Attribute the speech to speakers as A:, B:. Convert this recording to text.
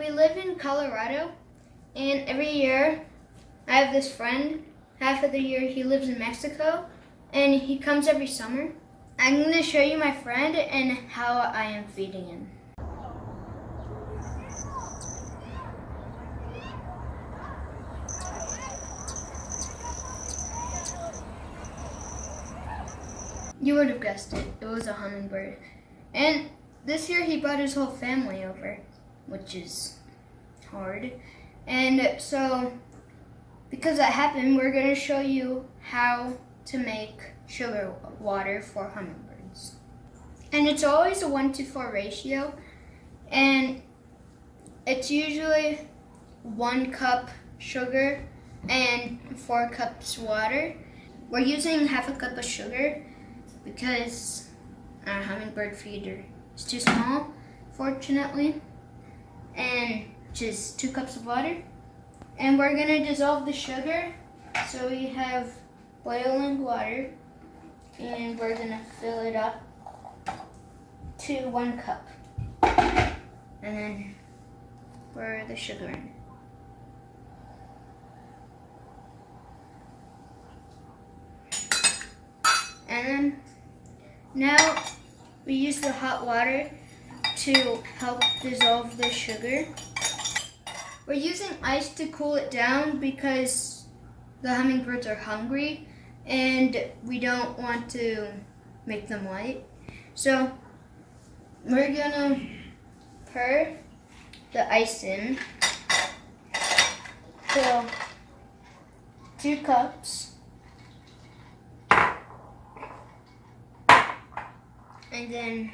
A: we live in Colorado, and every year I have this friend. Half of the year he lives in Mexico, and he comes every summer. I'm going to show you my friend and how I am feeding him. You would have guessed it. It was a hummingbird. And this year he brought his whole family over, which is hard. And so, because that happened, we're going to show you how to make sugar water for hummingbirds. And it's always a 1-to-4 ratio. And it's usually 1 cup sugar and 4 cups water. We're using half a cup of sugar because our hummingbird feeder is too small, fortunately, and just 2 cups of water. And we're gonna dissolve the sugar, so we have boiling water, and we're gonna fill it up to 1 cup, and then pour the sugar in. And then now we use the hot water to help dissolve the sugar. We're using ice to cool it down because the hummingbirds are hungry and we don't want to make them white. So we're gonna pour the ice in. So 2 cups. And then